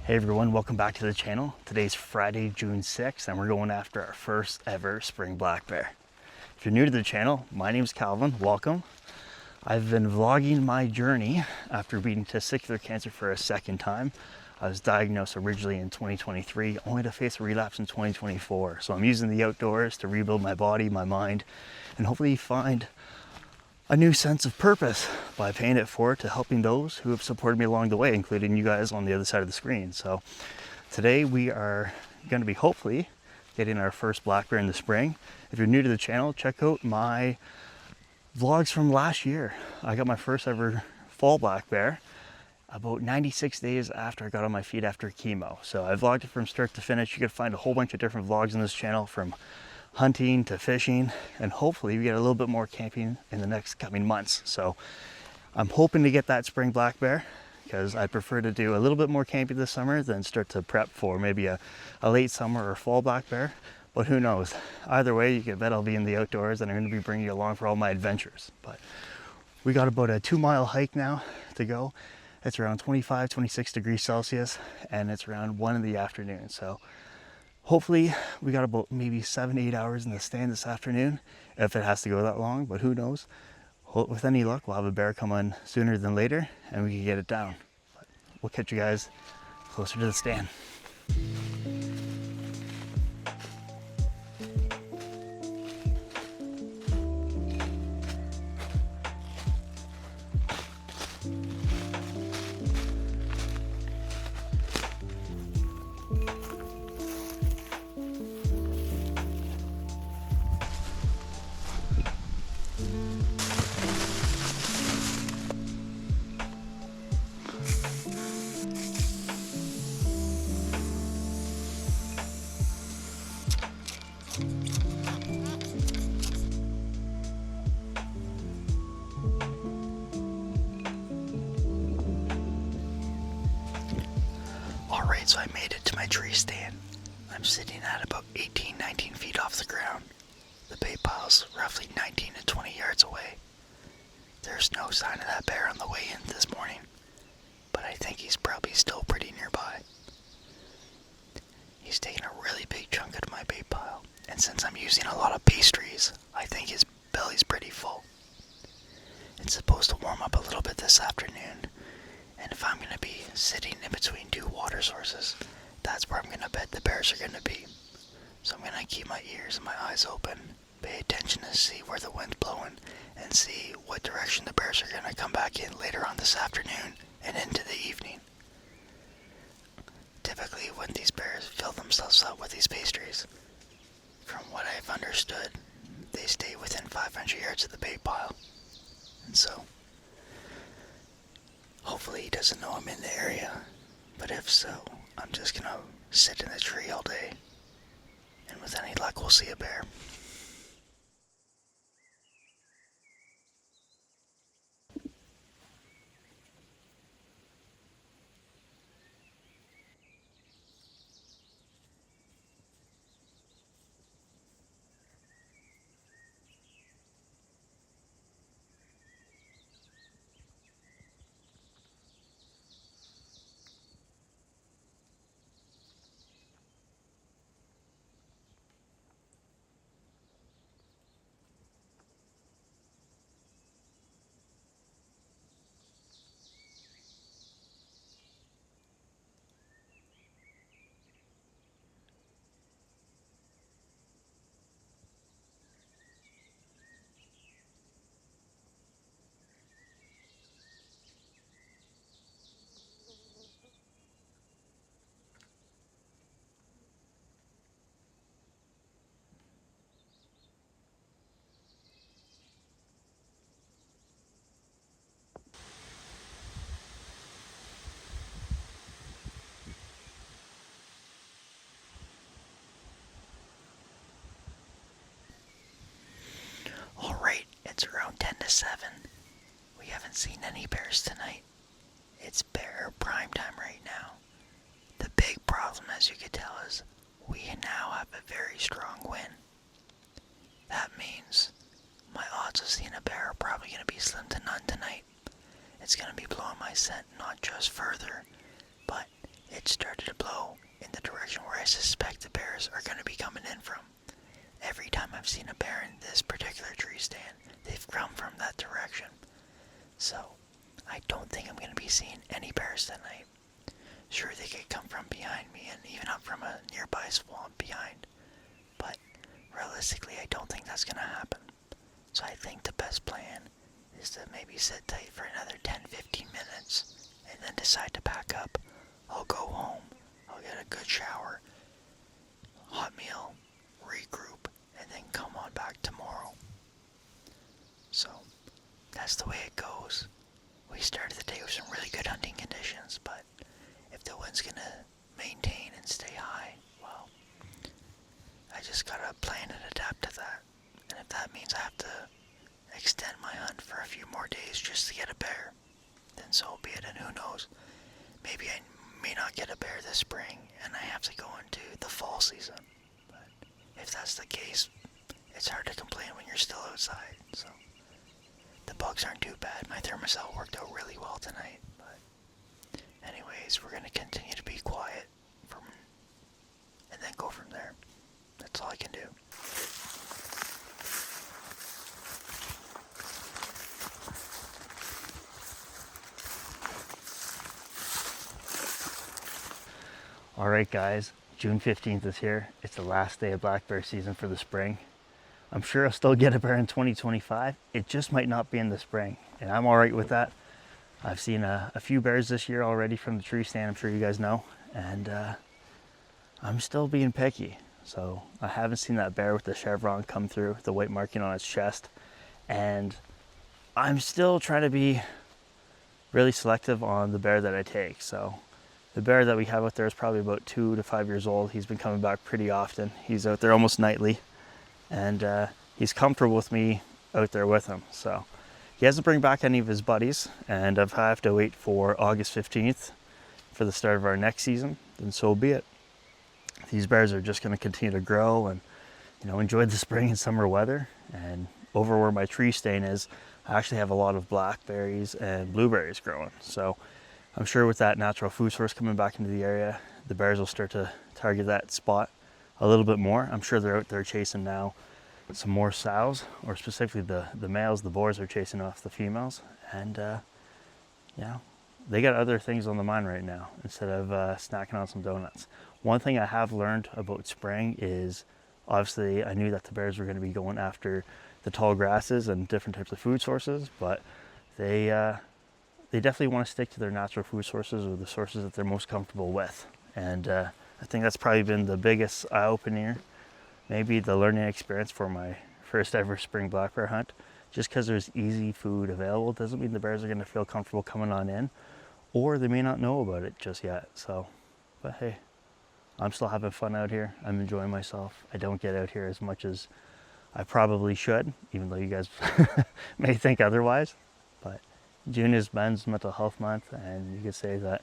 Hey everyone, welcome back to the channel. Today's Friday, June 6th, and we're going after our first ever spring black bear. If you're new to the channel, my name's Calvin, welcome. I've been vlogging my journey after beating testicular cancer for a second time. I was diagnosed originally in 2023, only to face a relapse in 2024. So I'm using the outdoors to rebuild my body, my mind, and hopefully find a new sense of purpose by paying it forward to helping those who have supported me along the way, including you guys on the other side of the screen. So today we are going to be hopefully getting our first black bear in the spring. If you're new to the channel, check out my vlogs from last year. I got my first ever fall black bear about 96 days after I got on my feet after chemo. So I vlogged it from start to finish. You can find a whole bunch of different vlogs on this channel, from hunting to fishing, and hopefully we get a little bit more camping in the next coming months. So I'm hoping to get that spring black bear, because I prefer to do a little bit more camping this summer than start to prep for maybe a late summer or fall black bear. But who knows? Either way, you can bet I'll be in the outdoors and I'm going to be bringing you along for all my adventures. But we got about a 2-mile hike now to go. It's around 25, 26 degrees Celsius, and it's around 1 in the afternoon. So hopefully we got about maybe 7-8 hours in the stand this afternoon, if it has to go that long, but who knows. With any luck, we'll have a bear come on sooner than later and we can get it down. But we'll catch you guys closer to the stand. Alright, so I made it to my tree stand. I'm sitting at about 18-19 feet off the ground. The bait pile's roughly 19 to 20 yards away. There's no sign of that bear on the way in this morning, but I think he's probably still pretty nearby. He's taken a really big chunk out of my bait pile, and since I'm using a lot of pastries, I think his belly's pretty full. It's supposed to warm up a little bit this afternoon, and if I'm going to be sitting in between two water sources, that's where I'm going to bet the bears are going to be. So I'm going to keep my ears and my eyes open, pay attention to see where the wind's blowing, and see what direction the bears are going to come back in later on this afternoon and into the evening. Typically when these bears fill themselves up with these pastries, from what I've understood, they stay within 500 yards of the bait pile. And so hopefully he doesn't know I'm in the area, but if so, I'm just gonna sit in the tree all day, and with any luck we'll see a bear. Alright, it's around 10 to 7. We haven't seen any bears tonight. It's bear prime time right now. The big problem, as you could tell, is we now have a very strong wind. That means my odds of seeing a bear are probably going to be slim to none tonight. It's going to be blowing my scent not just further, but it started to blow in the direction where I suspect the bears are going to be coming in from. Every time I've seen a bear in this particular tree stand, they've come from that direction. So, I don't think I'm going to be seeing any bears tonight. Sure, they could come from behind me and even up from a nearby swamp behind. But, realistically, I don't think that's going to happen. So I think the best plan is to maybe sit tight for another 10-15 minutes and then decide to pack up. I'll go home, I'll get a good shower, hot meal, regroup, and then come on back tomorrow. So, that's the way it goes. We started the day with some really good hunting conditions, but if the wind's gonna maintain and stay high, well, I just gotta plan and adapt to that. And if that means I have to extend my hunt for a few more days just to get a bear, then so be it, and who knows, maybe I may not get a bear this spring and I have to go into the fall season. But if that's the case, it's hard to complain when you're still outside. So the bugs aren't too bad. My thermocell worked out really well tonight. But anyways, we're gonna continue to be quiet and then go from there. That's all I can do. Alright guys, June 15th is here. It's the last day of black bear season for the spring. I'm sure I'll still get a bear in 2025. It just might not be in the spring, and I'm alright with that. I've seen a few bears this year already from the tree stand, I'm sure you guys know, and I'm still being picky. So I haven't seen that bear with the chevron come through, the white marking on its chest, and I'm still trying to be really selective on the bear that I take. So the bear that we have out there is probably about 2 to 5 years old. He's been coming back pretty often. He's out there almost nightly, and he's comfortable with me out there with him. So he hasn't bring back any of his buddies, and if I have to wait for August 15th for the start of our next season, then so be it. These bears are just going to continue to grow and, you know, enjoy the spring and summer weather. And over where my tree stand is, I actually have a lot of blackberries and blueberries growing. So I'm sure with that natural food source coming back into the area, the bears will start to target that spot a little bit more. I'm sure they're out there chasing now some more sows, or specifically the males. The boars are chasing off the females, and yeah, they got other things on the mind right now instead of snacking on some donuts. One thing I have learned about spring is, obviously I knew that the bears were going to be going after the tall grasses and different types of food sources, but they definitely want to stick to their natural food sources, or the sources that they're most comfortable with. And I think that's probably been the biggest eye-opener, maybe the learning experience for my first ever spring black bear hunt. Just because there's easy food available doesn't mean the bears are going to feel comfortable coming on in, or they may not know about it just yet. So, but hey, I'm still having fun out here. I'm enjoying myself. I don't get out here as much as I probably should, even though you guys may think otherwise. But June is Men's Mental Health Month, and you could say that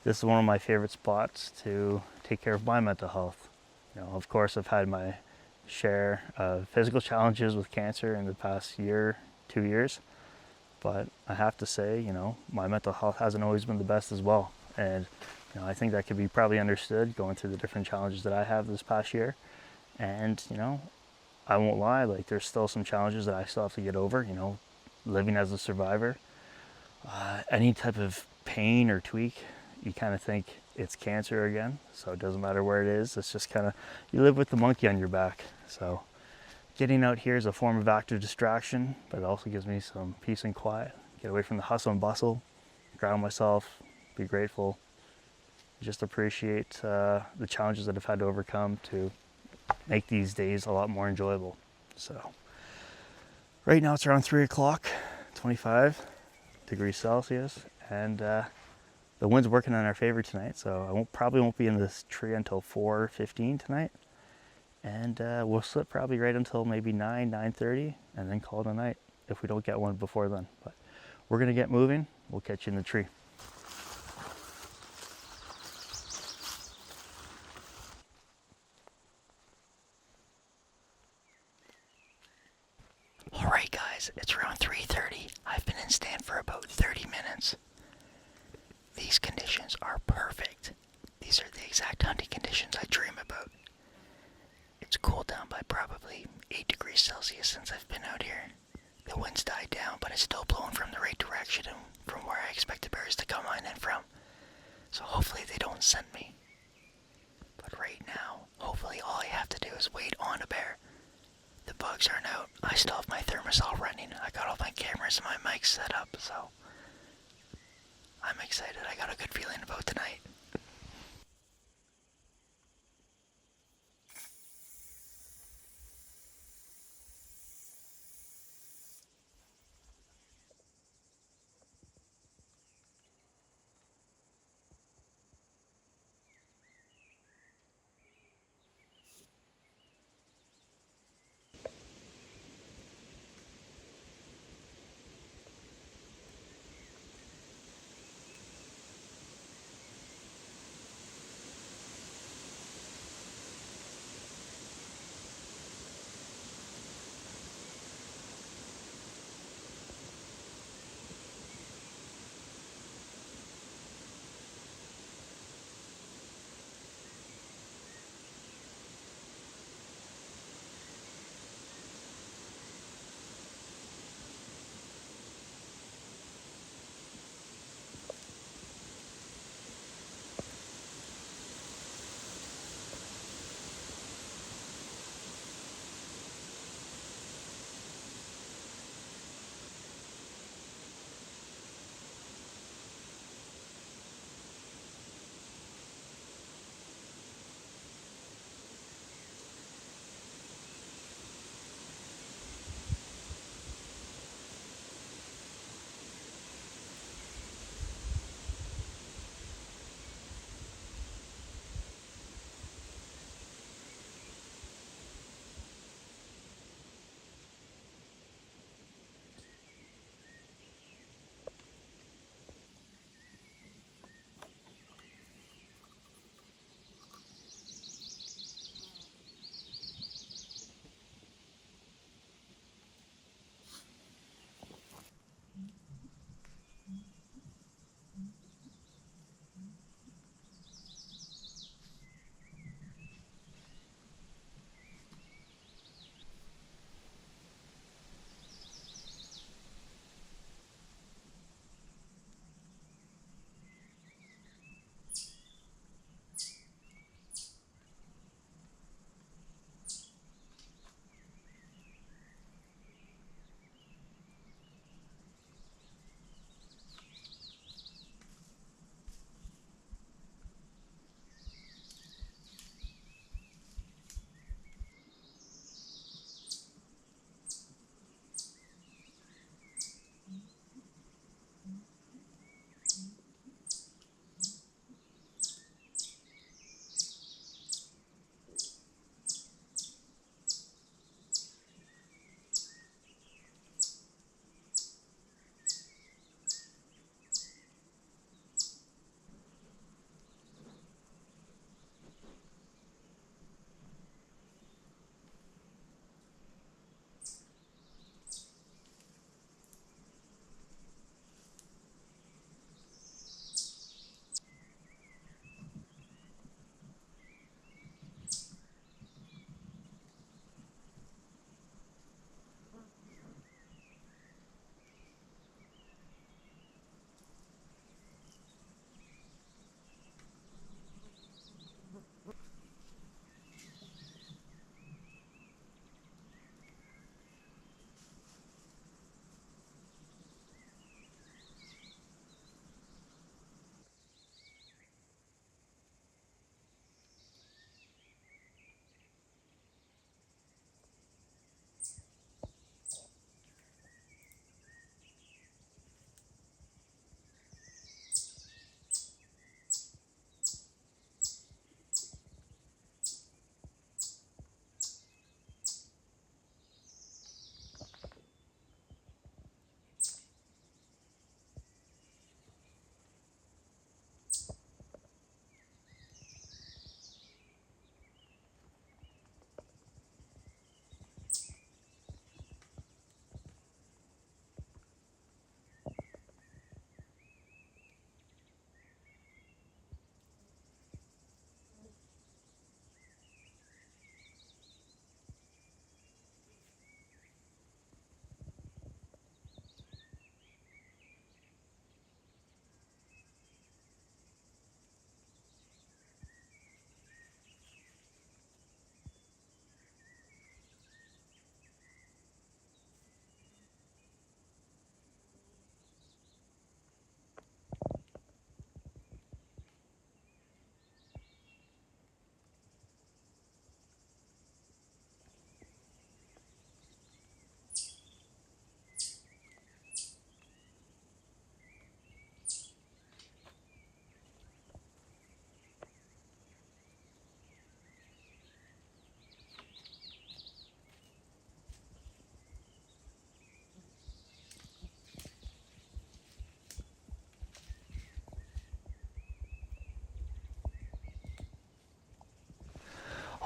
this is one of my favorite spots to take care of my mental health. You know, of course, I've had my share of physical challenges with cancer in the past year, 2 years, but I have to say, you know, my mental health hasn't always been the best as well. And you know, I think that could be probably understood going through the different challenges that I have this past year. And you know, I won't lie, like there's still some challenges that I still have to get over. You know, living as a survivor, any type of pain or tweak, you kind of think it's cancer again. So it doesn't matter where it is. It's just kind of, you live with the monkey on your back. So getting out here is a form of active distraction, but it also gives me some peace and quiet. Get away from the hustle and bustle, ground myself, be grateful, just appreciate the challenges that I've had to overcome to make these days a lot more enjoyable. So right now it's around 3 o'clock, 25 degrees Celsius, and the wind's working in our favor tonight, so I probably won't be in this tree until 4:15 tonight, and we'll slip probably right until maybe 9:30, and then call it a night if we don't get one before then. But we're gonna get moving. We'll catch you in the tree. Alright guys, it's around 3:30. I've been in stand for about 30 minutes. These conditions are perfect. These are the exact hunting conditions I dream about. It's cooled down by probably 8 degrees Celsius since I've been out here. The wind's died down, but it's still blowing from the right direction and from where I expect the bears to come on in from. So hopefully they don't scent me. But right now, hopefully all I have to do is wait on a bear. The bugs aren't out. I still have my thermosol running. I got all my cameras and my mics set up, so I'm excited. I got a good feeling about tonight.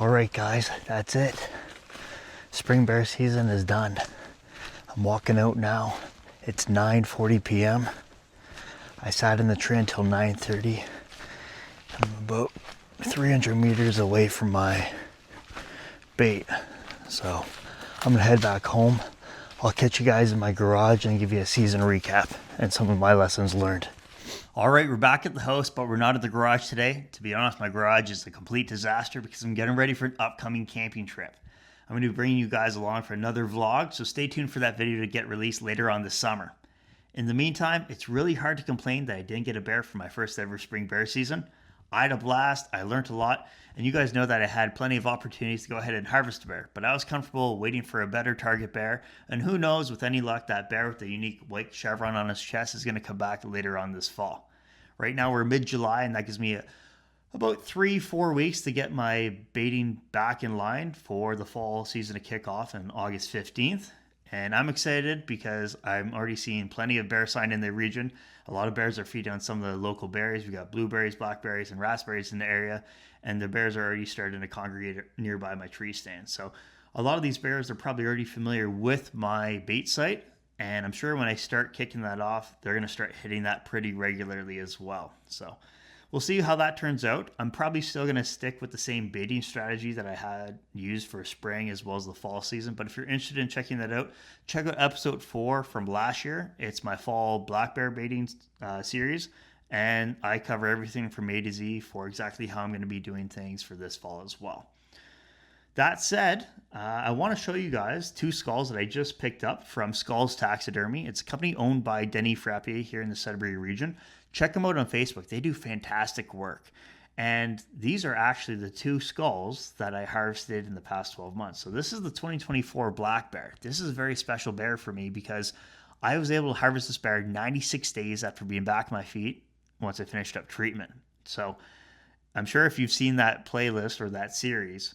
All right, guys, that's it. Spring bear season is done. I'm walking out now. It's 9:40 p.m. I sat in the tree until 9:30. I'm about 300 meters away from my bait. So I'm gonna head back home. I'll catch you guys in my garage and give you a season recap and some of my lessons learned. All right, we're back at the house, but we're not at the garage today. To be honest, my garage is a complete disaster because I'm getting ready for an upcoming camping trip. I'm going to be bringing you guys along for another vlog, so stay tuned for that video to get released later on this summer. In the meantime, it's really hard to complain that I didn't get a bear for my first ever spring bear season. I had a blast, I learned a lot, and you guys know that I had plenty of opportunities to go ahead and harvest a bear, but I was comfortable waiting for a better target bear, and who knows, with any luck, that bear with the unique white chevron on his chest is going to come back later on this fall. Right now we're mid-July, and that gives me about 3-4 weeks to get my baiting back in line for the fall season to kick off on August 15th. And I'm excited because I'm already seeing plenty of bear sign in the region. A lot of bears are feeding on some of the local berries. We got blueberries, blackberries, and raspberries in the area, and the bears are already starting to congregate nearby my tree stand. So a lot of these bears are probably already familiar with my bait site, and I'm sure when I start kicking that off, they're going to start hitting that pretty regularly as well. So we'll see how that turns out. I'm probably still going to stick with the same baiting strategy that I had used for spring as well as the fall season. But if you're interested in checking that out, check out episode 4 from last year. It's my fall black bear baiting series. And I cover everything from A to Z for exactly how I'm going to be doing things for this fall as well. That said, I want to show you guys 2 skulls that I just picked up from Skulls Taxidermy. It's a company owned by Denny Frappier here in the Sudbury region. Check them out on Facebook. They do fantastic work. And these are actually the 2 skulls that I harvested in the past 12 months. So this is the 2024 black bear. This is a very special bear for me because I was able to harvest this bear 96 days after being back on my feet once I finished up treatment. So I'm sure if you've seen that playlist or that series,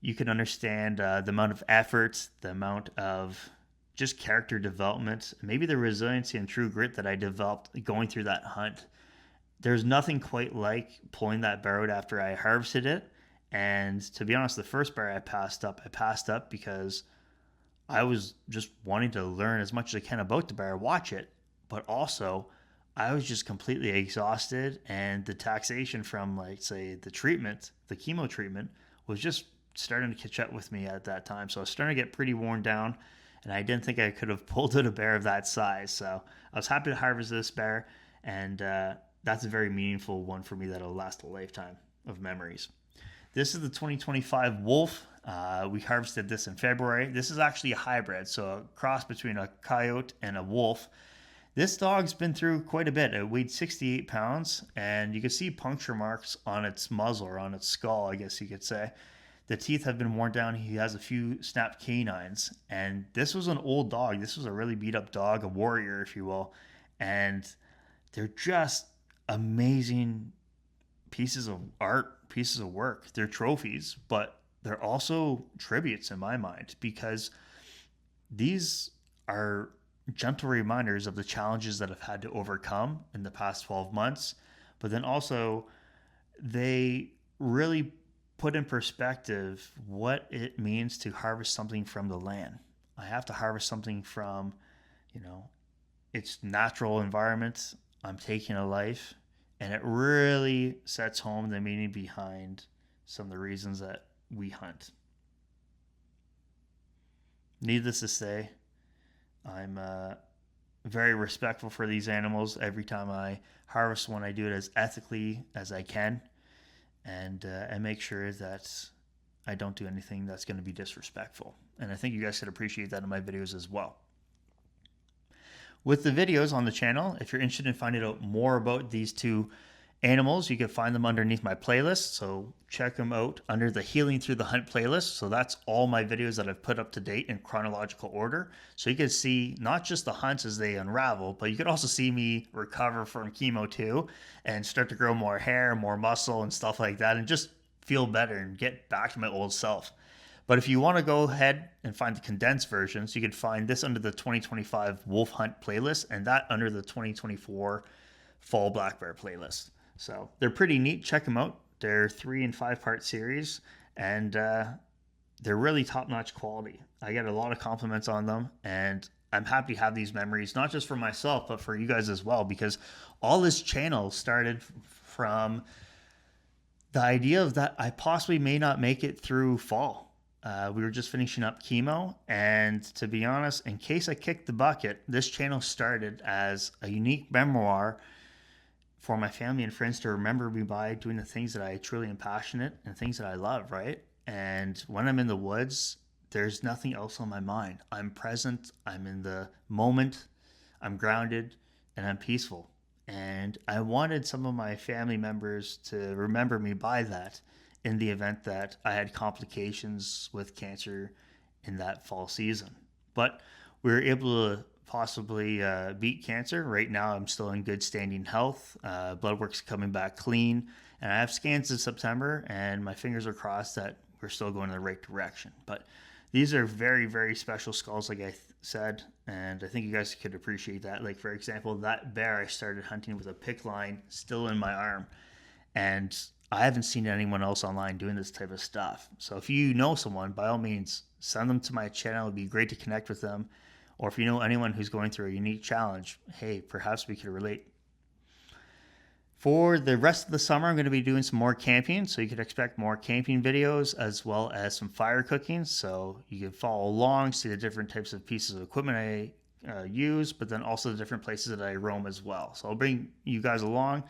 you can understand the amount of effort, the amount of just character development, maybe the resiliency and true grit that I developed going through that hunt. There's nothing quite like pulling that bear out after I harvested it. And to be honest, the first bear I passed up because I was just wanting to learn as much as I can about the bear, watch it, but also I was just completely exhausted, and the taxation from, like, say, the treatment, the chemo treatment, was just starting to catch up with me at that time. So I was starting to get pretty worn down, and I didn't think I could have pulled out a bear of that size. So I was happy to harvest this bear, and that's a very meaningful one for me that'll last a lifetime of memories. This is the 2025 Wolf. We harvested this in February. This is actually a hybrid, so a cross between a coyote and a wolf. This dog's been through quite a bit. It weighed 68 pounds, and you can see puncture marks on its muzzle, or on its skull, I guess you could say. The teeth have been worn down. He has a few snapped canines, and this was an old dog. This was a really beat up dog, a warrior, if you will, and they're just amazing pieces of art, pieces of work. They're trophies, but they're also tributes in my mind, because these are gentle reminders of the challenges that I've had to overcome in the past 12 months, but then also they really put in perspective what it means to harvest something from the land. I have to harvest something from, its natural environment. I'm taking a life, and it really sets home the meaning behind some of the reasons that we hunt. Needless to say, I'm very respectful for these animals. Every time I harvest one, I do it as ethically as I can, and make sure that I don't do anything that's going to be disrespectful. And I think you guys should appreciate that in my videos as well. With the videos on the channel, if you're interested in finding out more about these 2 animals, you can find them underneath my playlist. So check them out under the Healing Through the Hunt playlist. So that's all my videos that I've put up to date in chronological order. So you can see not just the hunts as they unravel, but you could also see me recover from chemo too, and start to grow more hair, more muscle and stuff like that, and just feel better and get back to my old self. But if you want to go ahead and find the condensed versions, you can find this under the 2025 Wolf Hunt playlist, and that under the 2024 Fall Black Bear playlist. So they're pretty neat. Check them out. They're 3 and 5 part series, And they're really top-notch quality. I get a lot of compliments on them, and I'm happy to have these memories, not just for myself, but for you guys as well, because all this channel started from the idea of that I possibly may not make it through fall. We were just finishing up chemo, and to be honest, in case I kicked the bucket, this channel started as a unique memoir for my family and friends to remember me by, doing the things that I truly am passionate and things that I love, right? And when I'm in the woods, there's nothing else on my mind. I'm present, I'm in the moment, I'm grounded, and I'm peaceful. And I wanted some of my family members to remember me by that in the event that I had complications with cancer in that fall season. But we were able to possibly beat cancer. Right now, I'm still in good standing health. Blood work's coming back clean. And I have scans in September, and my fingers are crossed that we're still going in the right direction. But these are very, very special skulls, like I said, and I think you guys could appreciate that. Like, for example, that bear I started hunting with a pick line still in my arm, and I haven't seen anyone else online doing this type of stuff. So if you know someone, by all means, send them to my channel. It'd be great to connect with them. Or if you know anyone who's going through a unique challenge, hey, perhaps we could relate. For the rest of the summer, I'm going to be doing some more camping, so you can expect more camping videos as well as some fire cooking. So you can follow along, see the different types of pieces of equipment I use, but then also the different places that I roam as well. So I'll bring you guys along,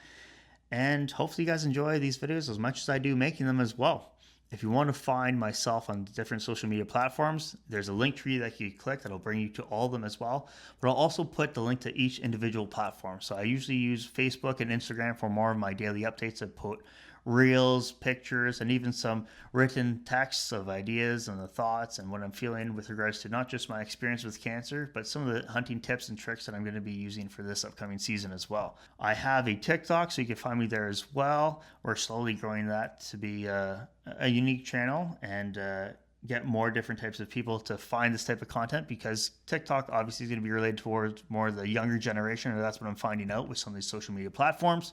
and hopefully you guys enjoy these videos as much as I do making them as well. If you want to find myself on different social media platforms, there's a link tree that you click that'll bring you to all of them as well. But I'll also put the link to each individual platform. So I usually use Facebook and Instagram for more of my daily updates. I put reels, pictures, and even some written texts of ideas and the thoughts and what I'm feeling with regards to not just my experience with cancer, but some of the hunting tips and tricks that I'm going to be using for this upcoming season as well. I have a TikTok, so you can find me there as well. We're slowly growing that to be a unique channel and get more different types of people to find this type of content, because TikTok obviously is going to be related towards more the younger generation, or that's what I'm finding out with some of these social media platforms.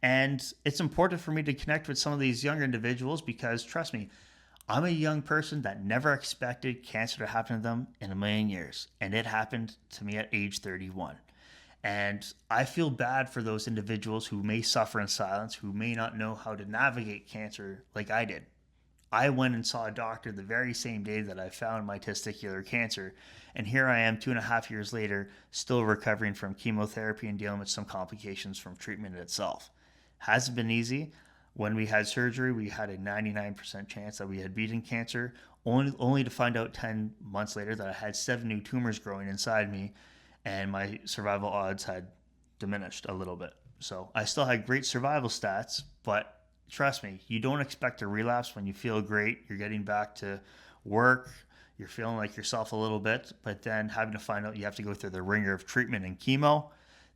And it's important for me to connect with some of these younger individuals because, trust me, I'm a young person that never expected cancer to happen to them in a million years. And it happened to me at age 31. And I feel bad for those individuals who may suffer in silence, who may not know how to navigate cancer like I did. I went and saw a doctor the very same day that I found my testicular cancer. And here I am 2.5 years later, still recovering from chemotherapy and dealing with some complications from treatment itself. Hasn't been easy. When we had surgery, we had a 99% chance that we had beaten cancer, only to find out 10 months later that I had 7 new tumors growing inside me, and my survival odds had diminished a little bit. So I still had great survival stats, but trust me, you don't expect a relapse when you feel great. You're getting back to work, you're feeling like yourself a little bit, but then having to find out you have to go through the ringer of treatment and chemo,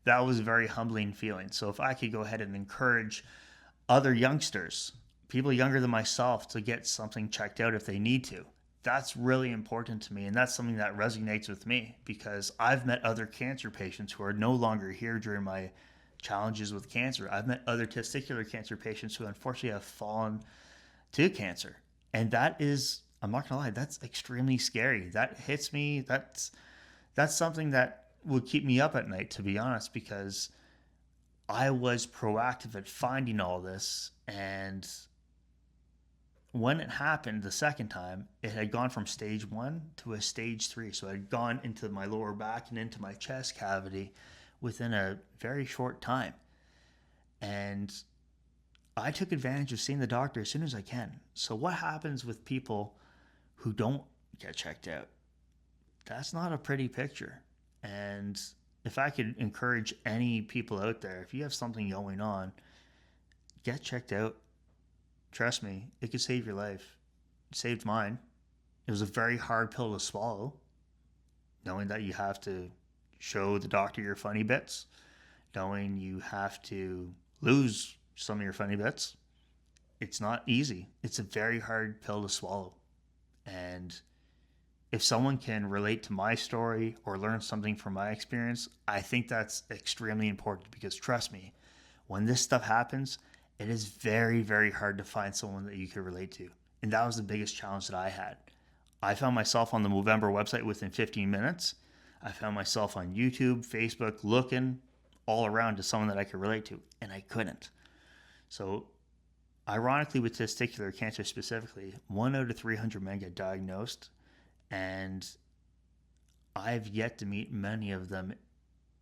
that was a very humbling feeling. So if I could go ahead and encourage other youngsters, people younger than myself, to get something checked out if they need to, that's really important to me. And that's something that resonates with me because I've met other cancer patients who are no longer here during my challenges with cancer. I've met other testicular cancer patients who unfortunately have fallen to cancer. And that is, I'm not gonna lie, that's extremely scary. That hits me. That's something that would keep me up at night, to be honest, because I was proactive at finding all this. And when it happened the second time, it had gone from stage 1 to a stage 3. So it had gone into my lower back and into my chest cavity within a very short time. And I took advantage of seeing the doctor as soon as I can. So what happens with people who don't get checked out? That's not a pretty picture. And if I could encourage any people out there, if you have something going on, get checked out. Trust me, it could save your life. It saved mine. It was a very hard pill to swallow, knowing that you have to show the doctor your funny bits, knowing you have to lose some of your funny bits. It's not easy. It's a very hard pill to swallow. And if someone can relate to my story or learn something from my experience, I think that's extremely important because trust me, when this stuff happens, it is very, very hard to find someone that you can relate to. And that was the biggest challenge that I had. I found myself on the Movember website within 15 minutes. I found myself on YouTube, Facebook, looking all around to someone that I could relate to, and I couldn't. So ironically, with testicular cancer specifically, 1 out of 300 men get diagnosed, and I've yet to meet many of them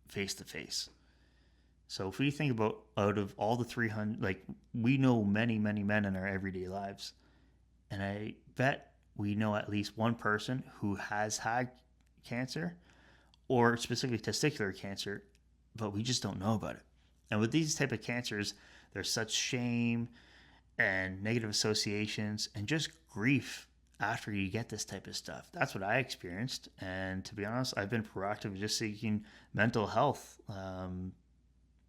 face to face. So if we think about out of all the 300, like we know many, many men in our everyday lives, and I bet we know at least one person who has had cancer or specifically testicular cancer, but we just don't know about it. And with these type of cancers, there's such shame and negative associations and just grief after you get this type of stuff. That's what I experienced. And to be honest, I've been proactive just seeking mental health,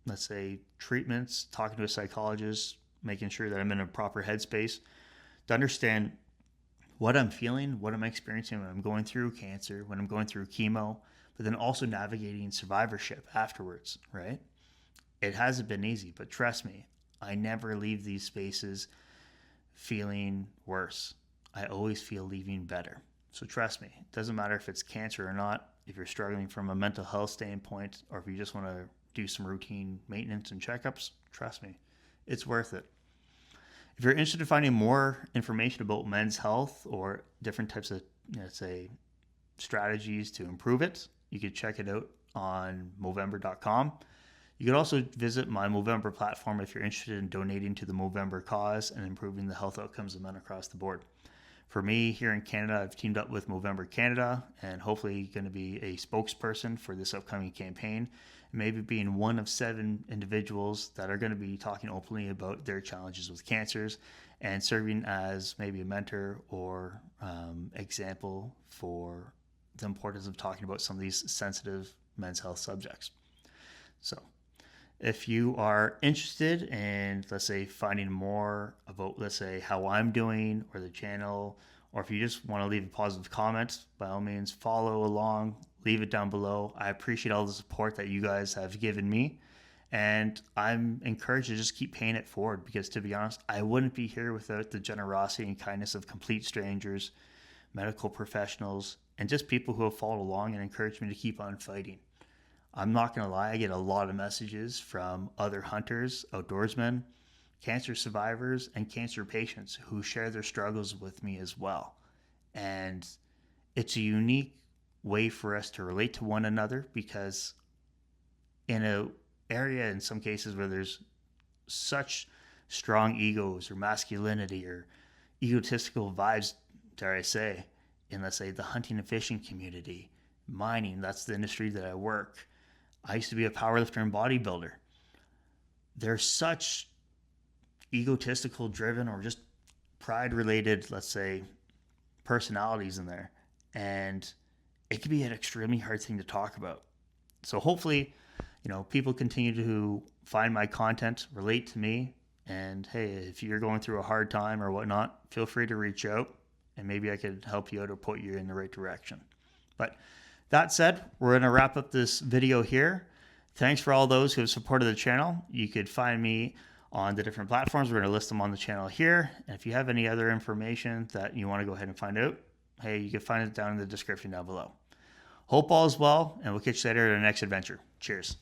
let's say treatments, talking to a psychologist, making sure that I'm in a proper headspace to understand what I'm feeling, what I'm experiencing when I'm going through cancer, when I'm going through chemo, but then also navigating survivorship afterwards, right? It hasn't been easy, but trust me, I never leave these spaces feeling worse. I always feel leaving better. So trust me, it doesn't matter if it's cancer or not, if you're struggling from a mental health standpoint, or if you just want to do some routine maintenance and checkups, trust me, it's worth it. If you're interested in finding more information about men's health or different types of, let's say, strategies to improve it, you could check it out on Movember.com. You could also visit my Movember platform if you're interested in donating to the Movember cause and improving the health outcomes of men across the board. For me, here in Canada, I've teamed up with Movember Canada and hopefully going to be a spokesperson for this upcoming campaign, maybe being one of 7 individuals that are going to be talking openly about their challenges with cancers and serving as maybe a mentor or example for the importance of talking about some of these sensitive men's health subjects. So if you are interested in, let's say, finding more about, let's say, how I'm doing or the channel, or if you just want to leave a positive comment, by all means, follow along, leave it down below. I appreciate all the support that you guys have given me. And I'm encouraged to just keep paying it forward because, to be honest, I wouldn't be here without the generosity and kindness of complete strangers, medical professionals, and just people who have followed along and encouraged me to keep on fighting. I'm not going to lie, I get a lot of messages from other hunters, outdoorsmen, cancer survivors, and cancer patients who share their struggles with me as well. And it's a unique way for us to relate to one another because in an area, in some cases, where there's such strong egos or masculinity or egotistical vibes, dare I say, in, let's say, the hunting and fishing community, mining, that's the industry that I work. I used to be a powerlifter and bodybuilder. There's such egotistical driven or just pride related, let's say, personalities in there. And it can be an extremely hard thing to talk about. So hopefully, people continue to find my content, relate to me. And hey, if you're going through a hard time or whatnot, feel free to reach out and maybe I could help you out or put you in the right direction. But that said, we're going to wrap up this video here. Thanks for all those who have supported the channel. You could find me on the different platforms. We're going to list them on the channel here. And if you have any other information that you want to go ahead and find out, hey, you can find it down in the description down below. Hope all is well, and we'll catch you later at our next adventure. Cheers.